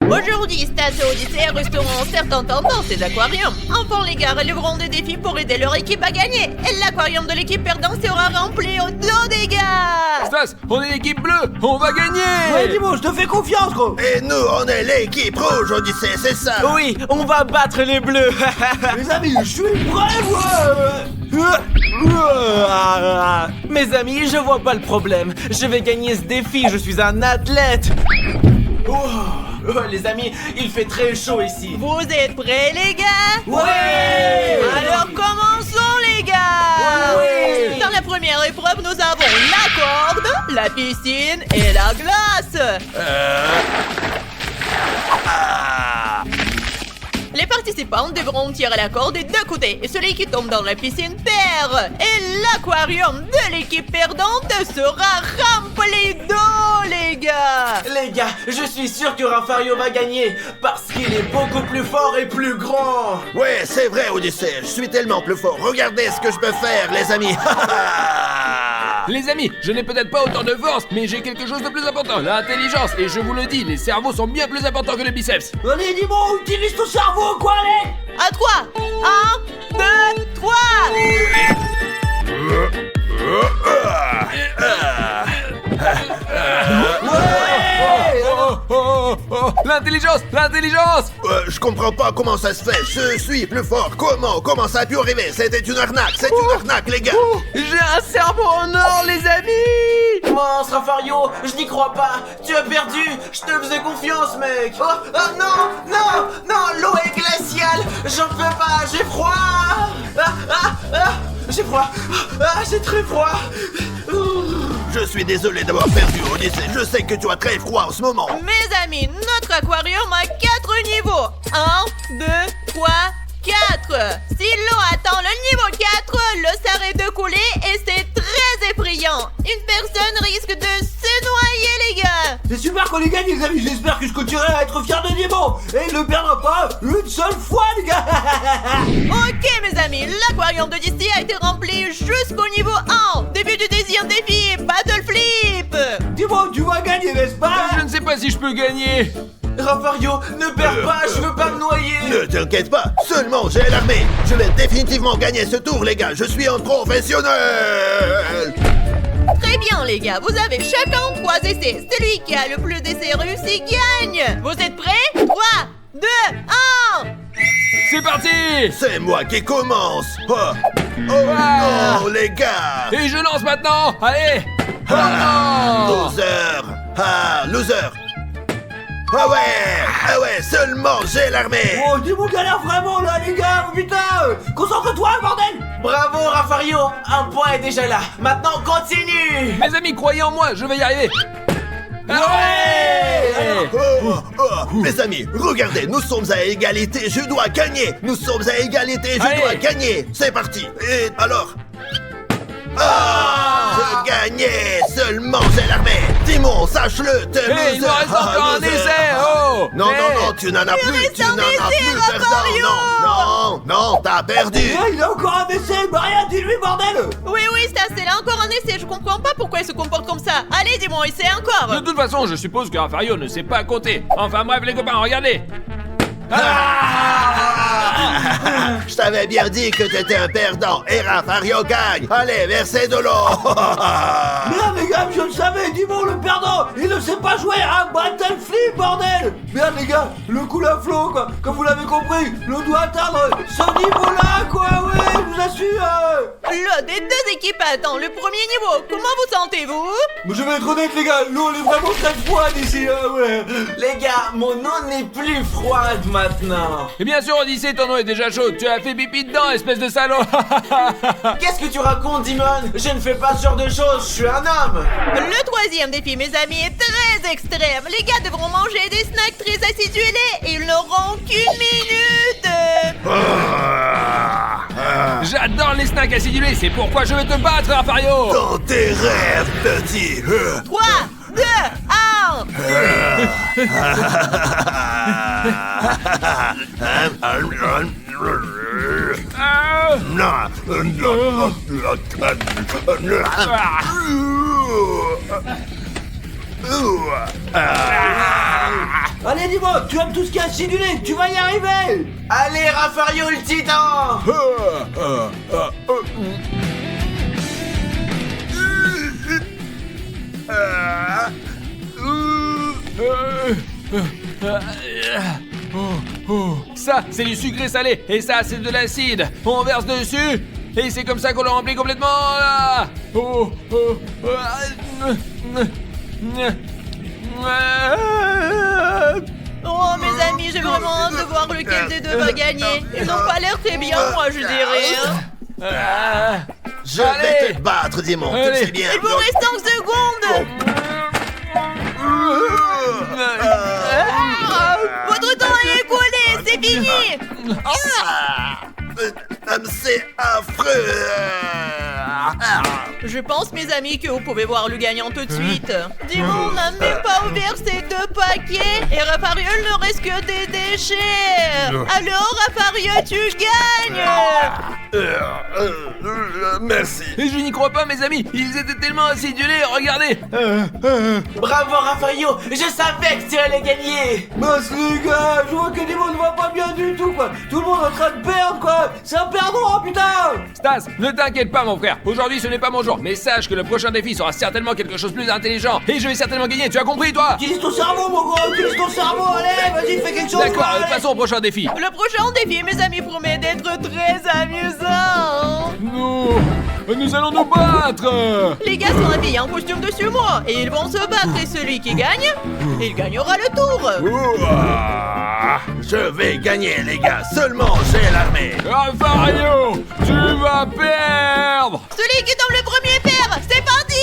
Aujourd'hui, Stas et Odyssée resteront certaines tendances des aquariums. Enfin, les gars relèveront des défis pour aider leur équipe à gagner. Et l'aquarium de l'équipe perdante sera rempli au dos des gars. Stas, on est l'équipe bleue, on va gagner. Ouais, dis-moi, je te fais confiance, gros. Et nous, on est l'équipe rouge, Odyssée, c'est ça. Oui, on va battre les bleus. Les amis, je suis prêt, moi. Mes amis, je vois pas le problème. Je vais gagner ce défi, je suis un athlète. Les amis, il fait très chaud ici. Vous êtes prêts, les gars? Ouais. Alors commençons, les gars. Ouais. Dans la première épreuve, nous avons la corde, la piscine et la glace. Les participants devront tirer la corde des deux côtés et celui qui tombe dans la piscine perd. Et l'aquarium de l'équipe perdante sera rempli d'eau, les gars. Les gars, je suis sûr que Rafario va gagner parce qu'il est beaucoup plus fort et plus grand. Ouais, c'est vrai, Odyssée, je suis tellement plus fort. Regardez ce que je peux faire, les amis. Les amis, je n'ai peut-être pas autant de force, mais j'ai quelque chose de plus important, l'intelligence. Et je vous le dis, les cerveaux sont bien plus importants que les biceps. Allez, dis-moi, utilise ton cerveau, quoi, allez. À 3, 1, 2, 3. L'intelligence, l'intelligence. Je comprends pas comment ça se fait, je suis plus fort. Comment ça a pu arriver? C'était une arnaque, c'est une arnaque, les gars. J'ai un cerveau en or, les amis. Mince, Rafario, je n'y crois pas. Tu as perdu. Je te faisais confiance, mec. Oh non, l'eau est glaciale. J'en peux pas, j'ai froid. J'ai froid. J'ai très froid. Je suis désolé d'avoir perdu, Odyssée. Je sais que tu as très froid en ce moment. Mes amis, notre aquarium a 4 niveaux. 1, 2, 3, 4. Si l'eau atteint le niveau 4, l'eau s'arrête de couler et c'est très effrayant. Une personne risque de se noyer, les gars. C'est super qu'on ait gagné, les amis. J'espère que je continuerai à être fier de Nemo. Et il ne perdra pas une seule fois, les gars. Ok, mes amis, l'aquarium d'Odyssée a été rempli jusqu'au niveau 1. Début du deuxième défi, Battle Flip. Dis-moi, tu vas gagner, n'est-ce pas? Je ne sais pas si je peux gagner. Rafario, ne perds pas, je veux pas me noyer. Ne t'inquiète pas, seulement j'ai l'armée. Je vais définitivement gagner ce tour, les gars. Je suis un professionnel. Très bien, les gars, vous avez chacun 3 essais. Celui qui a le plus d'essais réussis gagne. Vous êtes prêts? 3, 2, 1. C'est parti. C'est moi qui commence. Non, les gars. Et je lance maintenant. Allez. Oh non. Loser. Ah ouais, seulement j'ai l'armée. Oh, dis-moi galère vraiment, là, les gars. Putain, concentre-toi, bordel. Bravo, Rafario. Un point est déjà là. Maintenant, continue. Mes amis, croyez en moi, je vais y arriver. Mes amis, regardez, nous sommes à égalité, je dois gagner. Nous sommes à égalité, je dois gagner. C'est parti. Et alors? J'ai gagné. Seulement j'ai l'armée. Timon, sache-le, t'es loser. Il me reste encore un loser. essai. Oh. Non, tu n'en as plus, tu n'en as plus, perdant. Non, t'as perdu. Il a encore un essai, Maria, dis-lui, bordel. Oui, Stas, c'est là encore un essai. Je comprends pas pourquoi il se comporte comme ça. Allez, dis-moi, essaie encore. De toute façon, je suppose que Rafario ne sait pas compter. Enfin bref, les copains, regardez. Je t'avais bien dit que t'étais un perdant. Et Rafario gagne. Allez, versez de l'eau. Merde, les gars, je le savais, dis-moi, le perdant, il ne sait pas jouer à Battle Flip, bordel. Merde, les gars, le cool à flot, quoi. Comme vous l'avez compris, l'eau doit atteindre ce niveau-là, quoi, ouais, je vous assure. L'eau des deux équipes atteint le premier niveau. Comment vous sentez-vous? Mais je vais être honnête, les gars, l'eau, elle est vraiment très froide ici, ouais. Les gars, mon eau n'est plus froide maintenant. Et bien sûr, Odyssée, ton eau est déjà chaude. Tu as fait pipi dedans, espèce de salaud. Qu'est-ce que tu racontes, Dimon? Je ne fais pas ce genre de choses, je suis un homme. Le troisième défi, mes amis, est très extrême. Les gars devront manger des snacks très acidulés et ils n'auront qu'une minute. J'adore les snacks acidulés, c'est pourquoi je vais te battre, Rafario. Dans tes rêves, petit. 3, 2, 1. Allez, dis-moi, tu aimes tout ce qui est acidulé, tu vas y arriver. Allez, Raffario le titan. Ça, c'est du sucré salé, et ça, c'est de l'acide. On verse dessus, et c'est comme ça qu'on le remplit complètement. Là. Oh, mes amis, j'ai vraiment hâte de voir lequel des deux va gagner. Ils n'ont pas l'air très bien, moi, je dirais. Hein. Je vais te battre, Dimon, tu le Allez. sais bien. Il vous reste 5 secondes. Votre temps est écoulé, c'est fini. C'est affreux. Je pense, mes amis, que vous pouvez voir le gagnant tout de suite. Dimon n'a même pas ouvert ses 2 paquets et Raffario ne reste que des déchets. Alors, Raffario, tu gagnes. Merci. Et je n'y crois pas, mes amis. Ils étaient tellement acidulés, regardez. Bravo, Raffario. Je savais que tu allais gagner. Mince les gars, je vois que Dimon ne va pas bien du tout, quoi. Tout le monde est en train de perdre, quoi. C'est un perdant, putain. Stas, ne t'inquiète pas, mon frère. Aujourd'hui, ce n'est pas mon jour. Mais sache que le prochain défi sera certainement quelque chose de plus intelligent. Et je vais certainement gagner. Tu as compris, toi? Utilise ton cerveau, mon gros, utilise ton cerveau, allez, vas-y, fais quelque chose. D'accord, allez. passons au prochain défi. Le prochain défi, mes amis, promet d'être très amusant. Nous allons nous battre. Les gars sont habillés en costume de sumo et ils vont se battre et celui qui gagne, il gagnera le tour. Je vais gagner, les gars. Seulement j'ai l'armée. Raffario, tu vas perdre. Celui qui tombe le premier perd, c'est parti.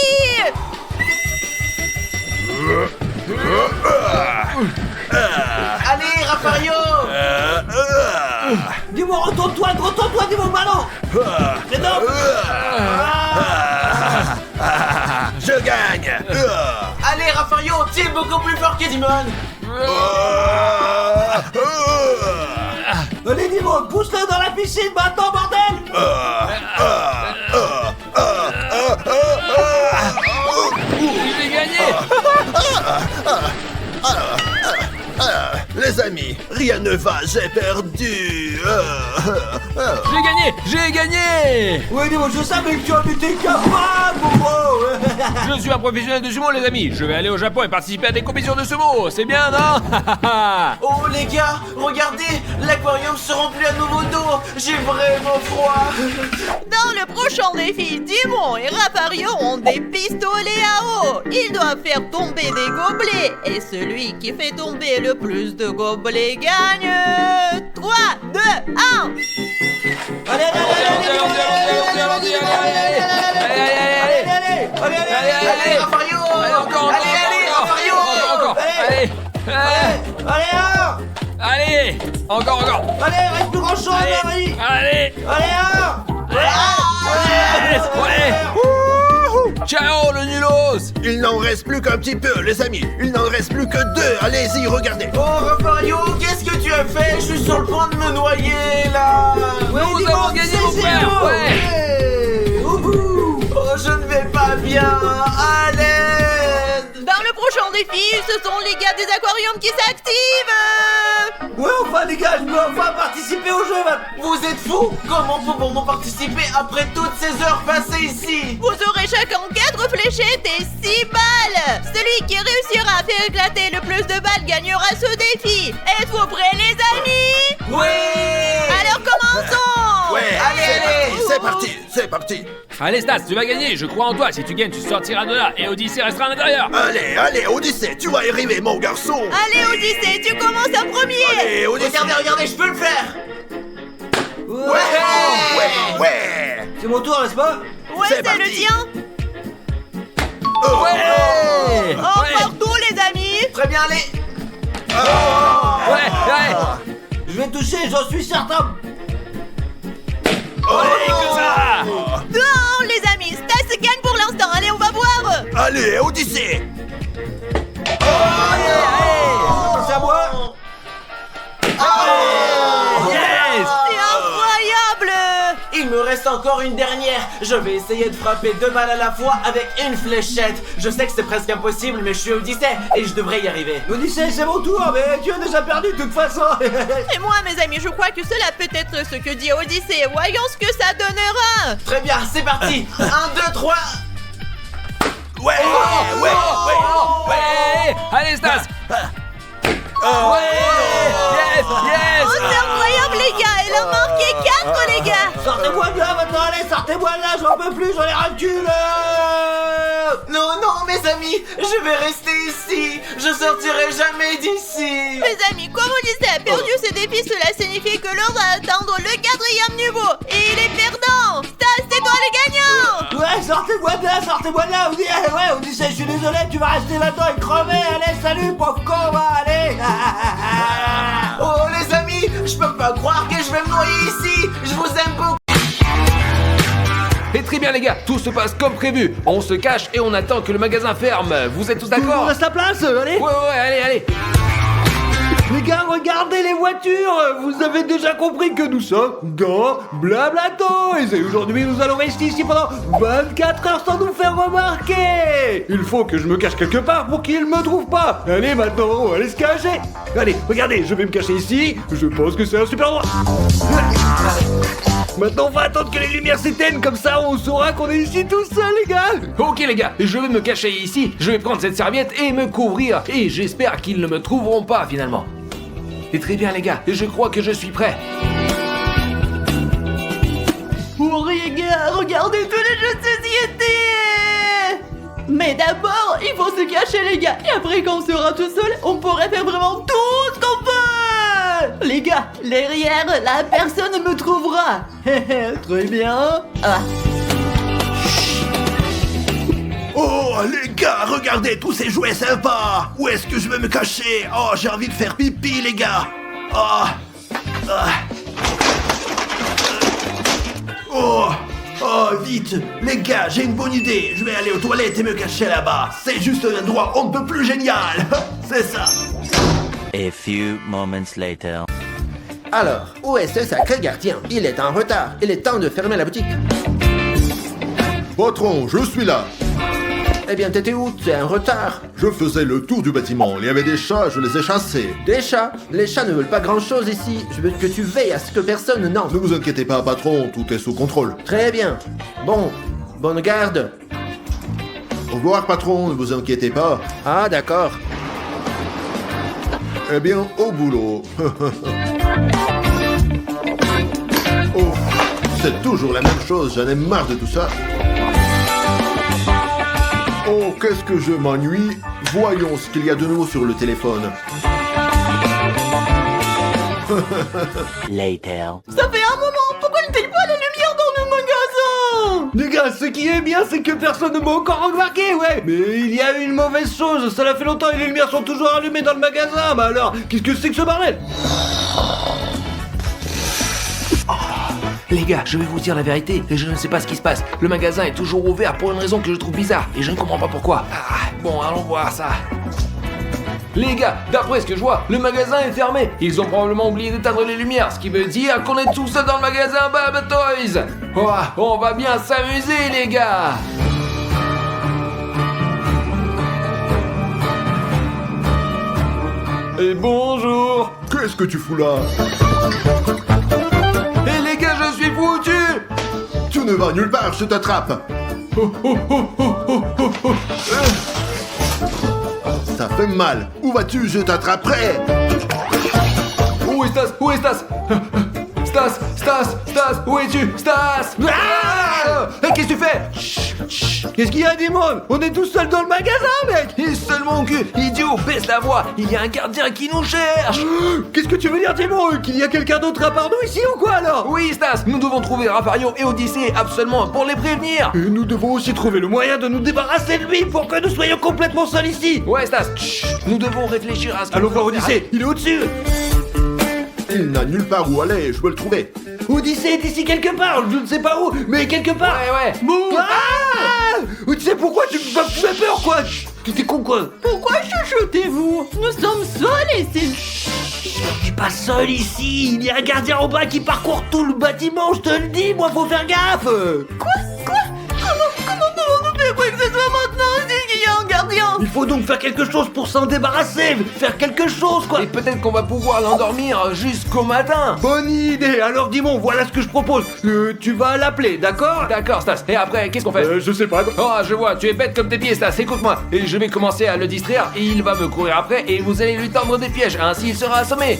Allez, Raffario. Dis-moi, retourne-toi, dis-moi, maintenant. Maintenant. Je gagne. Allez, Raffario, tu es beaucoup plus fort que Dimon. Allez, Dimon, pousse-le dans la piscine, maintenant, bordel. J'ai gagné. Les amis, rien ne va, j'ai perdu. J'ai gagné. Oui, Dimon, je savais que tu en étais capable, mon gros. Je suis un professionnel de sumo, les amis. Je vais aller au Japon et participer à des compétitions de sumo. C'est bien, non? Oh, les gars, regardez, l'aquarium se remplit à nouveau d'eau. J'ai vraiment froid. Dans le prochain défi, Dimon et Raffario ont des pistolets à eau. Ils doivent faire tomber des gobelets. Et celui qui fait tomber le plus de gobelets gagne. 3, 2, 1. Allez, Allez, Raffario. Allez, Raffario. Encore. Allez, encore. Allez, reste plus grand chose, là, vas-y. Allez. Allez, Ciao, le nulos. Il n'en reste plus qu'un petit peu, les amis. Il n'en reste plus que 2. Allez-y, regardez. Oh, Raffario, qu'est-ce que tu as fait? Je suis sur le point de me noyer, là. Nous avons gagné, mon frère. Ouais. Oh, je ne vais pas bien. À l'aide. Dans le prochain défi, ce sont les gars des aquariums qui s'activent. Ouais, enfin, les gars, je peux enfin participer au jeu, man. Vous êtes fous? Comment pouvons-nous participer après toutes ces heures passées ici? Vous aurez chacun 4 fléchettes et 6 balles. Celui qui réussira à faire éclater le plus de balles gagnera ce défi. Êtes-vous prêts, les amis? Oui. Alors commençons. Ouais, Allez. c'est parti. Allez, Stas, tu vas gagner. Je crois en toi. Si tu gagnes, tu sortiras de là. Et Odyssée restera à l'intérieur. Allez, Odyssée, tu vas y arriver, mon garçon. Allez, Odyssée, tu commences en premier. Allez, Odyssée. Regardez, je peux le faire. Ouais. C'est mon tour, n'est-ce pas? Ouais, C'est c'est parti. le tien. Ouais. Encore tout, les amis. Très bien, allez. Ouais. Je vais toucher, j'en suis certain. Allez, que ça. Non, les amis, Stas gagne pour l'instant. Allez, on va voir. Allez, Odyssée. C'est à moi. Yes. C'est incroyable. Il me reste encore une dernière. Je vais essayer de frapper 2 balles à la fois avec une fléchette. Je sais que c'est presque impossible, mais je suis Odyssée et je devrais y arriver. Odyssée, c'est mon tour, mais tu as déjà perdu de toute façon. Et moi, mes amis, je crois que cela peut être ce que dit Odyssée. Voyons ce que ça donnera. Très bien, c'est parti. 1, 2, 3. Ouais, Ouais. Allez, Stas. Ouais. Yes. Oh, c'est incroyable, les gars. Elle a marqué 4, les gars. Sortez-moi de là maintenant, allez, sortez-moi de là, j'en peux plus, j'en ai ras le cul, là. Non, mes amis, je vais rester ici. Je sortirai jamais d'ici. Mes amis, comme Odyssée a perdu ce défi, cela signifie que l'on va atteindre le 4e niveau. Et il est perdant. Stas, c'est toi le gagnant. Ouais, sortez-moi de là, Odyssée, je suis désolé, tu vas rester là-dedans et crever, allez, salut, pauvre con, va, allez. Oh les amis, je peux pas croire que je vais me noyer ici. Je vous aime beaucoup. Et très bien les gars, tout se passe comme prévu. On se cache et on attend que le magasin ferme. Vous êtes tous Tout le monde d'accord? reste à place, allez. Ouais, allez. Les gars, regardez les voitures. Vous avez déjà compris que nous sommes dans Blabla Toys. Et aujourd'hui, nous allons rester ici pendant 24 heures sans nous faire remarquer. Il faut que je me cache quelque part pour qu'ils ne me trouvent pas. Allez, maintenant, on va aller se cacher. Allez, regardez, je vais me cacher ici. Je pense que c'est un super endroit. Maintenant, on va attendre que les lumières s'éteignent. Comme ça, on saura qu'on est ici tout seul, les gars. Ok les gars, je vais me cacher ici. Je vais prendre cette serviette et me couvrir. Et j'espère qu'ils ne me trouveront pas finalement. Et très bien les gars, je crois que je suis prêt. Oh les gars, regardez tous les jeux de société. Mais d'abord, il faut se cacher les gars. Et après quand on sera tout seul, on pourrait faire vraiment tout ce qu'on peut. Les gars, derrière, la personne me trouvera. Très bien. Ah. Oh les gars, regardez tous ces jouets sympas. Où est-ce que je vais me cacher? Oh, j'ai envie de faire pipi les gars. Oh, vite. Les gars, j'ai une bonne idée. Je vais aller aux toilettes et me cacher là-bas. C'est juste un endroit on ne peut plus génial. C'est ça. A few moments later. Alors, où est ce sacré gardien? Il est en retard. Il est temps de fermer la boutique. Patron, je suis là. Eh bien, t'étais où? Tu es en retard. Je faisais le tour du bâtiment. Il y avait des chats, je les ai chassés. Des chats? Les chats ne veulent pas grand-chose ici. Je veux que tu veilles à ce que personne n'entre. Ne vous inquiétez pas, patron, tout est sous contrôle. Très bien. Bon, bonne garde. Au revoir, patron, ne vous inquiétez pas. Ah, d'accord. Eh bien, au boulot. Oh, c'est toujours la même chose, j'en ai marre de tout ça. Oh, qu'est-ce que je m'ennuie. Voyons ce qu'il y a de nouveau sur le téléphone. Later. Ça fait un moment. Pourquoi ne t'aille pas les lumières dans le magasin? Les gars, ce qui est bien, c'est que personne ne m'a encore remarqué, ouais. Mais il y a une mauvaise chose, ça fait longtemps et les lumières sont toujours allumées dans le magasin. Bah alors, qu'est-ce que c'est que ce bordel? Les gars, je vais vous dire la vérité, je ne sais pas ce qui se passe. Le magasin est toujours ouvert pour une raison que je trouve bizarre, et je ne comprends pas pourquoi. Bon, allons voir ça. Les gars, d'après ce que je vois, le magasin est fermé. Ils ont probablement oublié d'éteindre les lumières, ce qui veut dire qu'on est tout seul dans le magasin Blabla Toys. Oh, on va bien s'amuser, les gars. Et bonjour. Qu'est-ce que tu fous là? Et les gars, je suis foutu. Tu ne vas nulle part, je t'attrape. Ça fait mal. Où vas-tu? Je t'attraperai. Où est Stas? Où est Stas? Stas, où es-tu? Stas! Qu'est-ce que tu fais? Qu'est-ce qu'il y a, Dimon? On est tous seuls dans le magasin, mec. Et seul mon cul, idiot, baisse la voix. Il y a un gardien qui nous cherche. Qu'est-ce que tu veux dire, Dimon? Qu'il y a quelqu'un d'autre à part nous ici ou quoi, alors? Oui, Stas, nous devons trouver Rafario et Odyssée absolument pour les prévenir. Et nous devons aussi trouver le moyen de nous débarrasser de lui pour que nous soyons complètement seuls ici. Ouais, Stas, nous devons réfléchir à ce que Allons nous voir devons faire. Odyssée, il est au-dessus. Il n'a nulle part où aller, je peux le trouver. Odyssée est ici quelque part, je ne sais pas où, mais quelque part. Ouais. Ah! Tu sais pourquoi tu me fais peur, quoi? Tu t'es con, quoi? Pourquoi chuchotez-vous? Nous sommes seuls ici. t'es pas seul ici. Il y a un gardien en bas qui parcourt tout le bâtiment, je te le dis, moi, faut faire gaffe. Comment pouvons-nous faire quoi que ce soit maintenant s'il y a un gardien? Il faut donc faire quelque chose pour s'en débarrasser. Faire quelque chose, quoi. Et peut-être qu'on va pouvoir l'endormir jusqu'au matin. Bonne idée. Alors, Dimon, voilà ce que je propose. Tu vas l'appeler, d'accord? D'accord, Stas. Et après, qu'est-ce qu'on fait? Je sais pas. Oh, je vois, tu es bête comme tes pieds, Stas. Écoute-moi. Et je vais commencer à le distraire et il va me courir après et vous allez lui tendre des pièges. Ainsi, il sera assommé.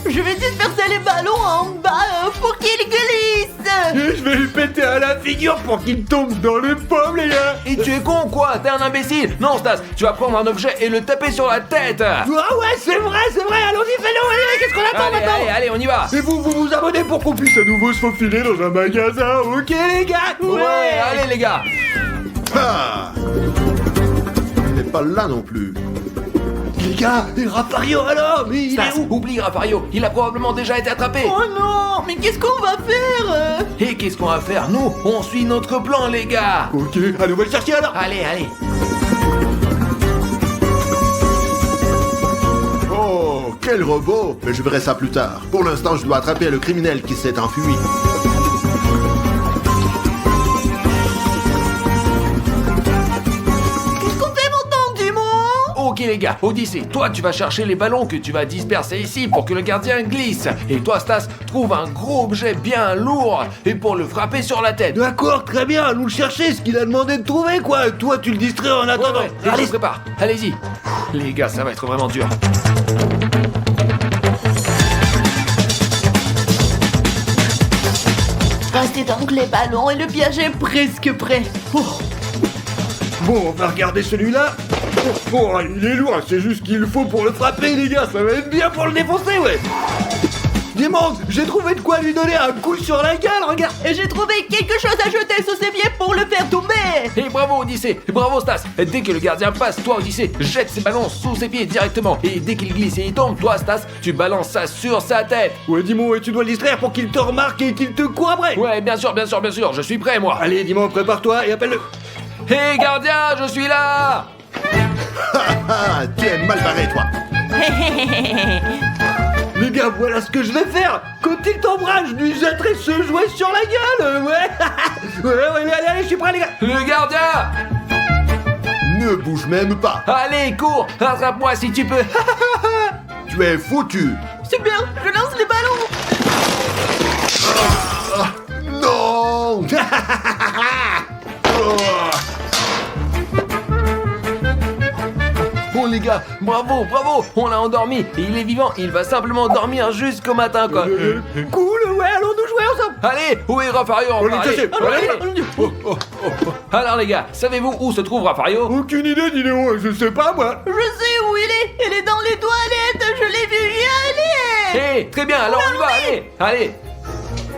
Je vais disperser les ballons en bas pour qu'ils glissent. Et je vais lui péter à la figure pour qu'il tombe dans les pommes, les gars. Et tu es con, quoi? T'es un imbécile. Non, Stas, tu vas prendre un objet et le taper sur la tête. Ah ouais, c'est vrai. Allons-y, fais-le. Allez, qu'est-ce qu'on attend maintenant? Allez, on y va. Et vous abonnez pour qu'on puisse à nouveau se faufiler dans un magasin, ok les gars? Ouais, allez les gars. Ah, il n'est pas là non plus. Les gars, et Raffario alors? Mais il Stas, est où? oublie Raffario. Il a probablement déjà été attrapé. Oh non, mais qu'est-ce qu'on va faire? Et qu'est-ce qu'on va faire? Nous, on suit notre plan, les gars. Ok, allez, on va le chercher alors. Allez. Oh, quel robot! Mais je verrai ça plus tard. Pour l'instant, je dois attraper le criminel qui s'est enfui. Qu'est-ce qu'on fait maintenant, Dimon? Ok les gars, Odyssée, toi tu vas chercher les ballons que tu vas disperser ici pour que le gardien glisse. Et toi Stas, trouve un gros objet bien lourd et pour le frapper sur la tête. D'accord, très bien, allons le chercher, ce qu'il a demandé de trouver quoi. Toi, tu le distrais en attendant. Ouais, et je se prépare, allez-y. Les gars, ça va être vraiment dur. Restez donc les ballons et le piège est presque prêt. Oh. Bon, on va regarder celui-là. Oh, il est lourd, c'est juste qu'il faut pour le frapper, les gars. Ça va être bien pour le défoncer, ouais. Dimon, j'ai trouvé de quoi lui donner un coup sur la gueule, regarde. Et j'ai trouvé quelque chose à jeter sous ses pieds pour le faire tomber. Et bravo Odyssée, bravo Stas. Dès que le gardien passe, toi Odyssée, jette ses ballons sous ses pieds directement. Et dès qu'il glisse et il tombe, toi Stas, tu balances ça sur sa tête. Ouais, Dimon, et tu dois le distraire pour qu'il te remarque et qu'il te court après. Ouais, bien sûr, je suis prêt moi. Allez, Dimon, prépare-toi et appelle-le. Hé gardien, je suis là. Ah, tu es mal barré, toi. Les gars, voilà ce que je vais faire. Quand il tombera, je lui jetterai ce jouet sur la gueule. Ouais. Allez, je suis prêt, les gars. Le gardien. Ne bouge même pas. Allez, cours, rattrape-moi si tu peux. Tu es foutu. C'est bien, je lance les ballons. Non. Bon les gars, bravo, on l'a endormi. Et il est vivant, il va simplement dormir jusqu'au matin quoi. Cool, ouais, allons nous jouer ensemble. Allez, où est Raffario? On le chercher. Allez. Alors les gars, savez-vous où se trouve Raffario? Aucune idée, Dino, je sais pas moi. Je sais où il est dans les toilettes, je l'ai vu y aller. Très bien, alors on y va, allez.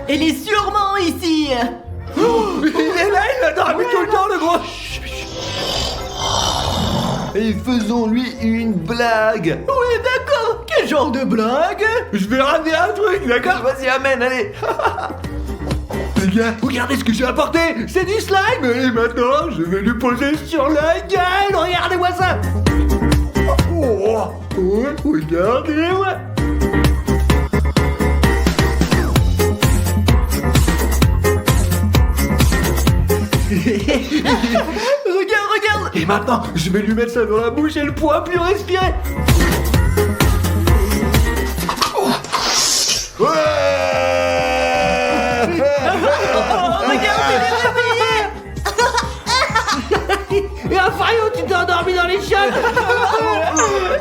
Il est sûrement ici. Il est là, il a dormi tout le temps, le gros. Et faisons-lui une blague. Oui, d'accord. Quel genre de blague? Je vais ramener un truc, d'accord? Vas-y, amène, allez. Les gars, regardez ce que j'ai apporté. C'est du slime. Et maintenant, je vais lui poser sur la gueule. Regardez-moi ça. Oh, regardez-moi. Regarde. Et maintenant, je vais lui mettre ça dans la bouche et ne pourra plus respirer. Et Raffario, tu t'es endormi dans les chiottes.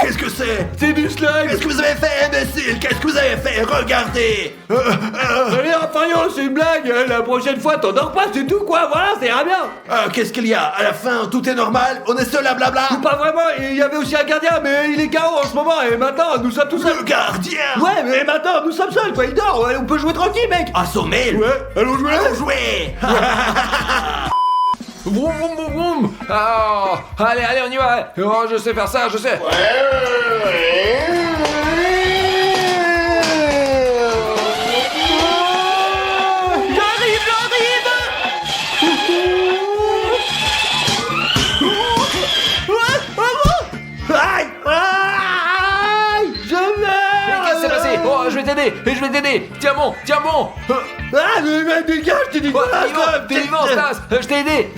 Qu'est-ce que c'est? C'est du slime. Qu'est-ce que vous avez fait, imbécile? Qu'est-ce que vous avez fait? Regardez! Allez, Raffario, c'est une blague. La prochaine fois, t'endors pas, c'est tout, quoi. Voilà, ça ira bien. Qu'est-ce qu'il y a? À la fin, tout est normal? On est seul à blabla? Pas vraiment, il y avait aussi un gardien, mais il est KO en ce moment, et maintenant, nous sommes tous seuls. Le gardien! Ouais, mais maintenant, nous sommes seuls, quoi. Il dort, ouais, on peut jouer tranquille, mec. Assommé! Ouais, allons jouer. Allons jouer! Vroom, vroom, vroom, vroom. Oh, allez, on y va. Oh, je sais faire ça, je sais. Aïe, je meurs. Qu'est-ce qui s'est passé? Oh, Bon, je vais t'aider. Tiens bon. Ah, mais dégage, t'es dégueulasse, là. T'es vivant, Stas. Je t'ai aidé.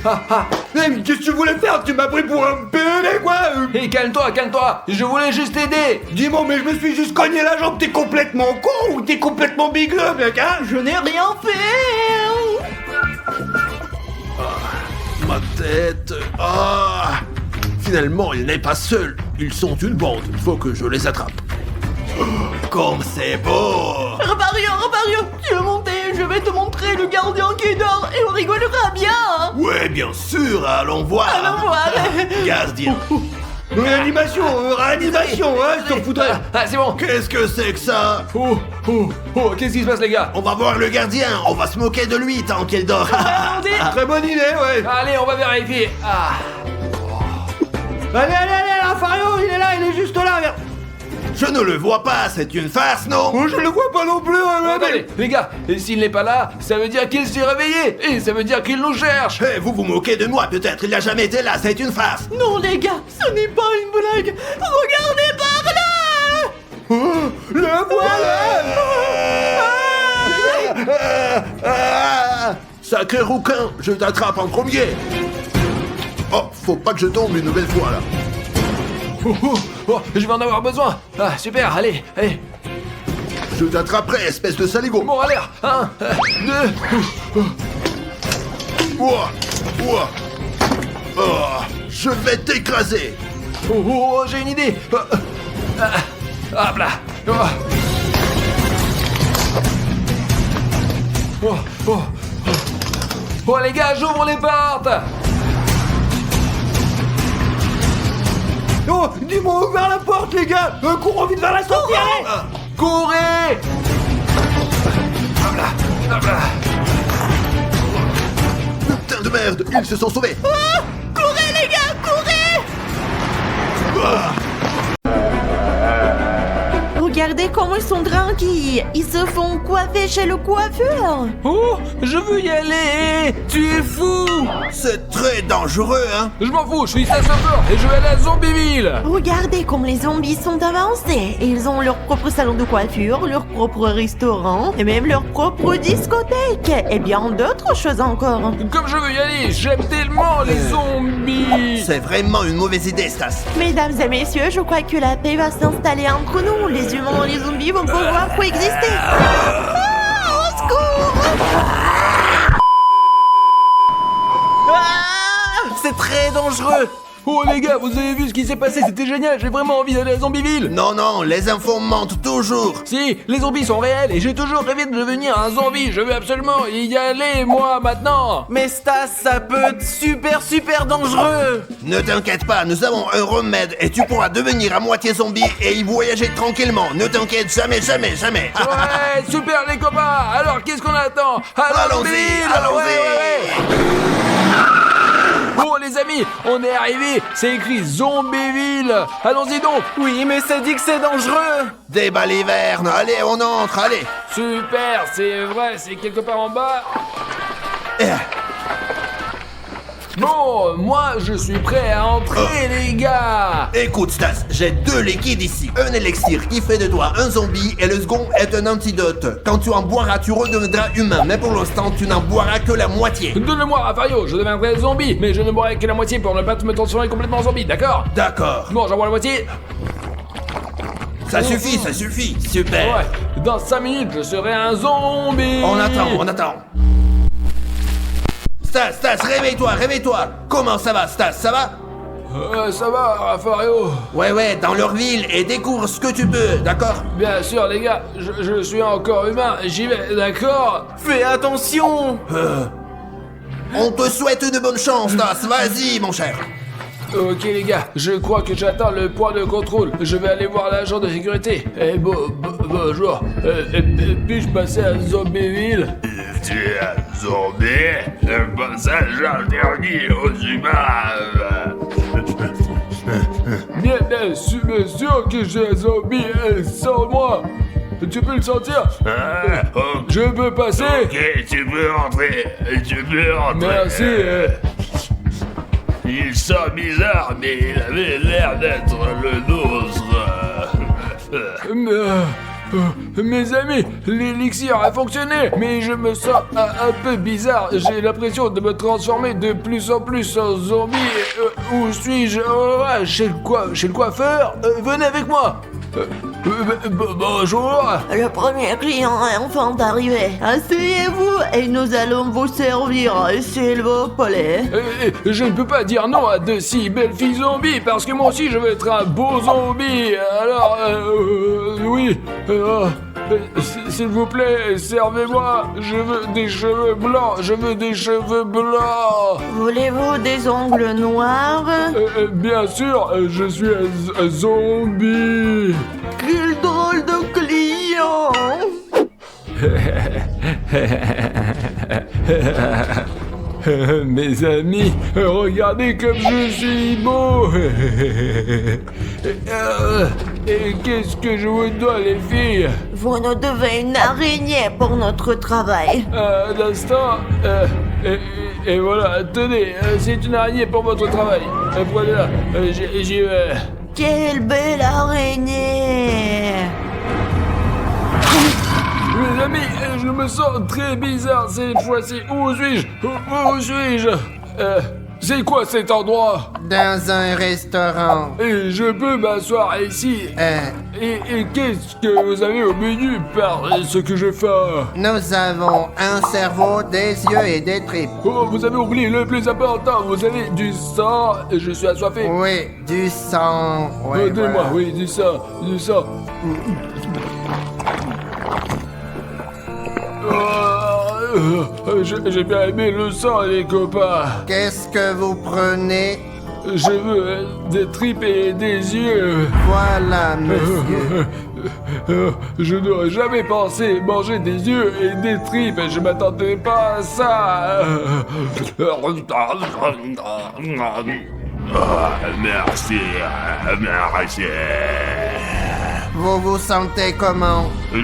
Mais qu'est-ce que tu voulais faire? Tu m'as pris pour un bébé, quoi. Hé, calme-toi. Je voulais juste t'aider. Dis-moi, mais je me suis juste cogné la jambe. T'es complètement con ou t'es complètement bigleux, mec, hein? Je n'ai rien fait. Ma tête. Ah. Finalement, il n'est pas seul. Ils sont une bande. Il faut que je les attrape. Comme c'est beau. Repario, tu veux monter? Je vais te montrer le gardien qui dort et on rigolera bien. Hein. Ouais, bien sûr, allons voir. Gardien. Réanimation, hein, je t'en foutrais. Ah, c'est bon. Qu'est-ce que c'est que ça? Oh, qu'est-ce qui se passe, les gars? On va voir le gardien, on va se moquer de lui tant qu'il dort. Très bonne idée, ouais. Allez, on va vérifier. Allez, Fario, il est là, il est juste là, regarde. Je ne le vois pas, c'est une farce, non? Oh, je le vois pas non plus, Allez, les gars, et s'il n'est pas là, ça veut dire qu'il s'est réveillé. Et ça veut dire qu'il nous cherche. Eh, vous vous moquez de moi, peut-être, il n'a jamais été là, c'est une farce. Non les gars, ce n'est pas une blague. Regardez par là. Le voilà. Sacré rouquin, je t'attrape en premier. Oh, faut pas que je tombe une nouvelle fois là. Je vais en avoir besoin. Ah, super, allez. Je t'attraperai, espèce de saligo. Bon, allez, 1, 2. Ouah. Oh, je vais t'écraser. J'ai une idée. Hop là. Oh, les gars, j'ouvre les portes. Oh, dis-moi ouvert la porte, les gars. Courons vite vers la sortie, allez. Courez. Hop là. Putain de merde, ils se sont sauvés. Courez les gars, courez. Regardez comment ils sont tranquilles. Ils se font coiffer chez le coiffeur. Oh, je veux y aller. Tu es fou. C'est très dangereux, hein? Je m'en fous, je suis sapeur et je vais aller à Zombieville. Regardez comme les zombies sont avancés. Ils ont leur propre salon de coiffure, leur propre restaurant et même leur propre discothèque. Et bien d'autres choses encore. Comme je veux y aller, j'aime tellement les zombies. C'est vraiment une mauvaise idée, Stas. Mesdames et messieurs, je crois que la paix va s'installer entre nous. Les humains et les zombies vont pouvoir coexister. Au secours! C'est très dangereux. Oh les gars, vous avez vu ce qui s'est passé, c'était génial, j'ai vraiment envie d'aller à Zombieville. Non, les infos mentent toujours. Si, les zombies sont réels et j'ai toujours rêvé de devenir un zombie, je veux absolument y aller, moi, maintenant. Mais Stas, ça peut être super dangereux. Ne t'inquiète pas, nous avons un remède et tu pourras devenir à moitié zombie et y voyager tranquillement. Ne t'inquiète jamais. Ouais, super les copains, alors qu'est-ce qu'on attend? Allons-y. Oh les amis, on est arrivé, c'est écrit Zombieville. Allons-y donc. Oui, mais ça dit que c'est dangereux. Des balivernes, allez, on entre, allez. Super, c'est vrai, c'est quelque part en bas. Bon, moi je suis prêt à entrer les gars. Écoute Stas, j'ai 2 liquides ici. Un élixir qui fait de toi un zombie et le second est un antidote. Quand tu en boiras, tu redeviendras humain, mais pour l'instant, tu n'en boiras que la moitié. Donne-le-moi, Rafario, je deviendrai zombie, mais je ne boirai que la moitié pour ne pas me transformer complètement en zombie, d'accord? D'accord. Bon, j'en bois la moitié. Ça suffit. Super. Ouais, dans 5 minutes, je serai un zombie. On attend. Stas, réveille-toi. Comment ça va, Stas, ça va? Ça va, Rafario? Ouais, dans leur ville et découvre ce que tu peux, d'accord? Bien sûr, les gars, je suis encore humain, j'y vais, d'accord? Fais attention. On te souhaite de bonne chance, Stas, vas-y, mon cher. Ok, les gars, je crois que j'atteins le point de contrôle. Je vais aller voir l'agent de sécurité. Bonjour. Puis-je passer à Zombieville? Tu es un zombie? Le passage interdit aux humains. Bien sûr que je suis un zombie, sans moi. Tu peux le sentir? Ok. Je peux passer? Ok, tu peux rentrer. Merci. Il sent bizarre, mais il avait l'air d'être le nôtre. Mes amis, l'élixir a fonctionné, mais je me sens un peu bizarre. J'ai l'impression de me transformer de plus en plus en zombie. Où suis-je? Chez le coiffeur? Venez avec moi. Bonjour. Le premier client est enfin arrivé. Asseyez-vous et nous allons vous servir, s'il vous plaît. Je ne peux pas dire non à de si belles filles zombies, parce que moi aussi je veux être un beau zombie. Alors, oui. S'il vous plaît, servez-moi. Je veux des cheveux blancs. Je veux des cheveux blancs. Voulez-vous des ongles noirs? Bien sûr, je suis un zombie. Quel drôle de client! Mes amis, regardez comme je suis beau. Et qu'est-ce que je vous dois, les filles? Vous nous devez une araignée pour notre travail. Un instant. Et voilà, tenez, c'est une araignée pour votre travail. Prenez-la, j'y vais. Quelle belle araignée! Mes amis, je me sens très bizarre cette fois-ci. Où suis-je? Où suis-je? C'est quoi cet endroit? Dans un restaurant. Et je peux m'asseoir ici. Et qu'est-ce que vous avez au menu par ce que je fais? Nous avons un cerveau, des yeux et des tripes. Oh, vous avez oublié le plus important. Vous avez du sang. Je suis assoiffé. Oui, du sang. Ouais, Donnez-moi, voilà. oui, du sang. Du sang. J'ai bien aimé le sang, les copains. Qu'est-ce que vous prenez? Je veux des tripes et des yeux. Voilà, monsieur. Je n'aurais jamais pensé manger des yeux et des tripes. Je m'attendais pas à ça. Merci, merci. Vous vous sentez comment? Je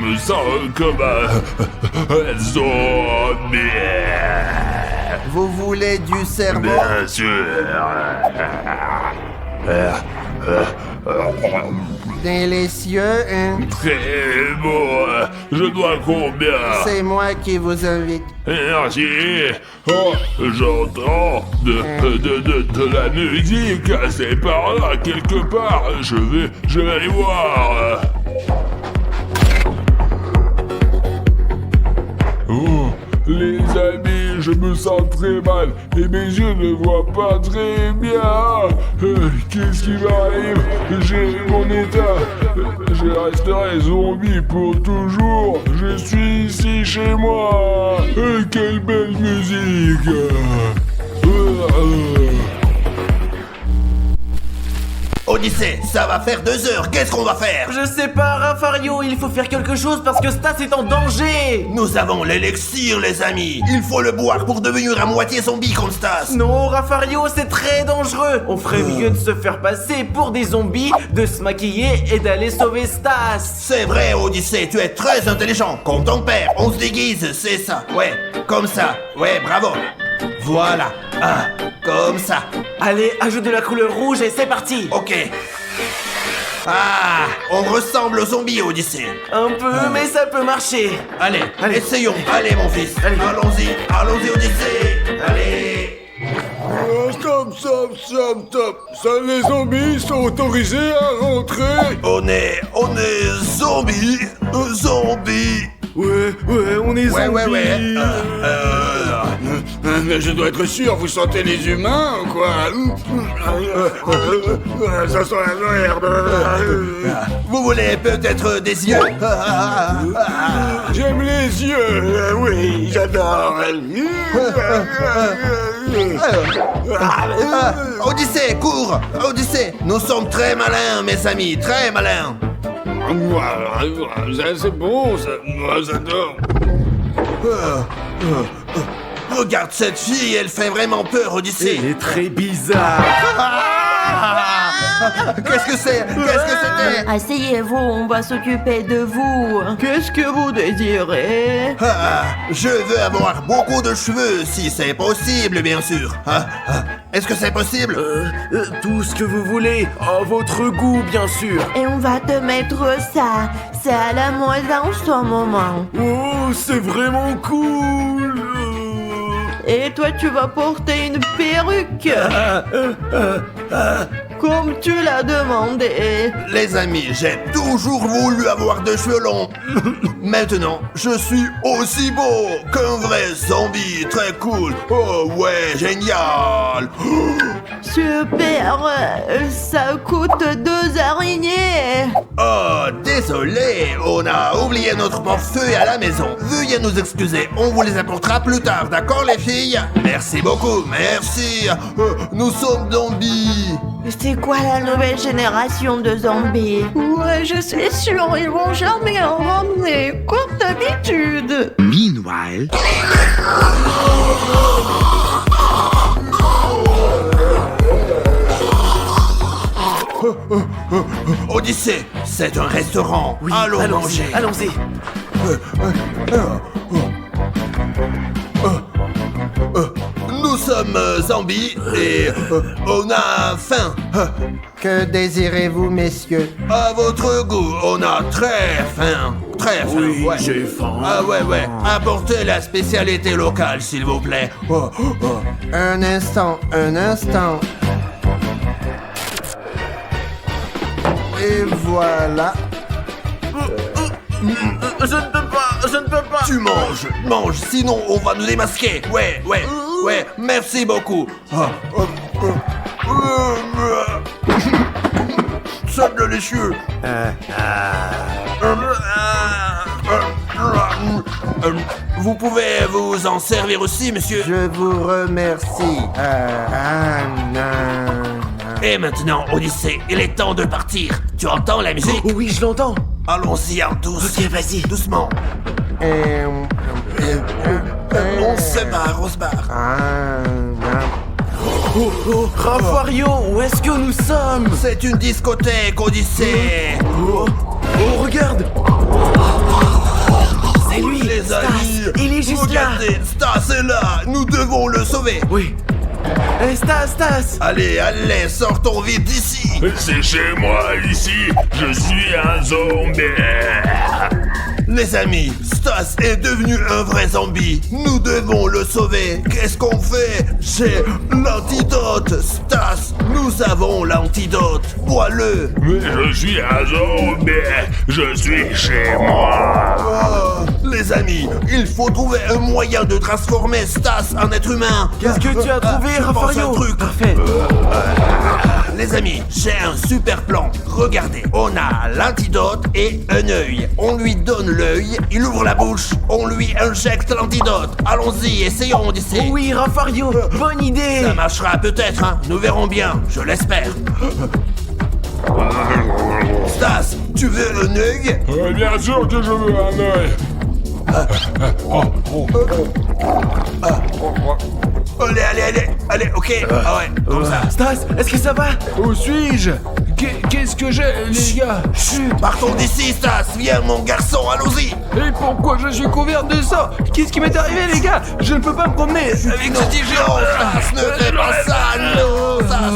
me sens comme un zombie. Vous voulez du cerveau? Bien sûr. Délicieux, hein? Très beau. Je dois combien? C'est moi qui vous invite. Merci. Oh, j'entends de la musique. C'est par là, quelque part. Je vais aller voir. Oh, les amis, je me sens très mal et mes yeux ne voient pas très bien. Qu'est-ce qui m'arrive? J'ai mon état. Je resterai zombie pour toujours. Je suis ici chez moi. Quelle belle musique. Odyssée, ça va faire 2 heures, qu'est-ce qu'on va faire? Je sais pas, Raffario, il faut faire quelque chose parce que Stas est en danger. Nous avons l'élixir, les amis. Il faut le boire pour devenir à moitié zombie comme Stas. Non, Raffario, c'est très dangereux. On ferait mieux de se faire passer pour des zombies, de se maquiller et d'aller sauver Stas. C'est vrai, Odyssée, tu es très intelligent. Comme ton père, on se déguise, c'est ça. Ouais, comme ça. Ouais, bravo. Voilà. Ah, comme ça. Allez, ajoute de la couleur rouge et c'est parti. Ok. Ah, on ressemble aux zombies, Odyssée. Un peu, mais ça peut marcher. Allez, Allez. essayons. Allez, mon fils. Allez. Allons-y, Odyssée. Allez. Stop. Les zombies sont autorisés à rentrer. On est zombies. Zombies. Ouais, on est zombies. Ouais. Mais je dois être sûr, vous sentez les humains ou quoi? Ça sent la merde. Vous voulez peut-être des yeux? J'aime les yeux, oui, j'adore. Odyssée, cours! Odyssée, nous sommes très malins, mes amis, très malins. C'est bon, ça, moi j'adore. Regarde cette fille, elle fait vraiment peur, Odyssée. est très bizarre. Qu'est-ce que c'est? Qu'est-ce que c'était? Asseyez-vous, on va s'occuper de vous. Qu'est-ce que vous désirez? Je veux avoir beaucoup de cheveux, si c'est possible, bien sûr. Est-ce que c'est possible? Tout ce que vous voulez, à votre goût, bien sûr. Et on va te mettre ça. C'est à la mode en ce moment. Oh, c'est vraiment cool. Et toi, tu vas porter une perruque. Comme tu l'as demandé. Les amis, j'ai toujours voulu avoir des cheveux longs. Maintenant, je suis aussi beau qu'un vrai zombie. Très cool. Oh ouais, génial. Super. Ça coûte 2 araignées. Oh, désolé, on a oublié notre portefeuille à la maison. Veuillez nous excuser, on vous les apportera plus tard, d'accord les filles? Merci beaucoup, merci. Nous sommes zombies. C'est quoi la nouvelle génération de zombies? Ouais, je suis sûre, ils vont jamais en ramener, comme d'habitude. Meanwhile... Odyssée, c'est un restaurant. Oui, allons manger. Allons-y. Nous sommes zombies et on a faim. Que désirez-vous, messieurs? À votre goût, on a très faim. Très faim, Oui, ouais. j'ai faim. Ah ouais. Apportez la spécialité locale, s'il vous plaît. Un instant. Et voilà. Je ne peux pas. Tu manges, sinon on va nous démasquer. Ouais, merci beaucoup. C'est délicieux. Vous pouvez vous en servir aussi, monsieur. Je vous remercie. Et maintenant, Odyssée, il est temps de partir. Tu entends la musique? Oui, je l'entends. Allons-y en douce. Ok, vas-y. Doucement. On se barre. Oh, Raffario, où est-ce que nous sommes? C'est une discothèque, Odyssée. Oh, regarde. C'est lui, Les Stas. amis, Il est juste regardez, Stas est là. Nous devons le sauver. Oui. Hey, Stas. Allez, sortons vite d'ici. C'est chez moi ici, je suis un zombie. Les amis, Stas est devenu un vrai zombie. Nous devons le sauver. Qu'est-ce qu'on fait? J'ai l'antidote. Stas, nous avons l'antidote. Bois-le. Mais je suis un zombie, je suis chez moi. Oh, les amis, il faut trouver un moyen de transformer Stas en être humain. Qu'est-ce que tu as trouvé, je pense Raffario? un truc. Parfait. Les amis, j'ai un super plan. Regardez, on a l'antidote et un œil. On lui donne l'œil, il ouvre la bouche, on lui injecte l'antidote. Allons-y, essayons, Odyssée. Oui, Raffario, bonne idée. Ça marchera peut-être, hein. Nous verrons bien, je l'espère. Stas, tu veux un œil? Bien sûr que je veux un œil. Allez, ok. Ah ouais, comme ça. Stas, est-ce que ça va? Où suis-je? Qu'est-ce que j'ai, les gars? Chut, partons d'ici, Stas. Viens, mon garçon, allons-y. Et pourquoi je suis couvert de sang? Qu'est-ce qui m'est arrivé, les gars? Je ne peux pas me promener avec ce tigre. Non, Stas, ne fais pas ça, non, Stas.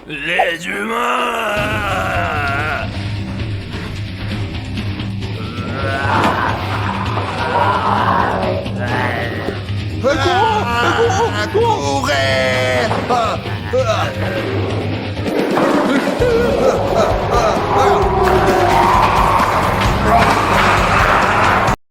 Les humains. Courez!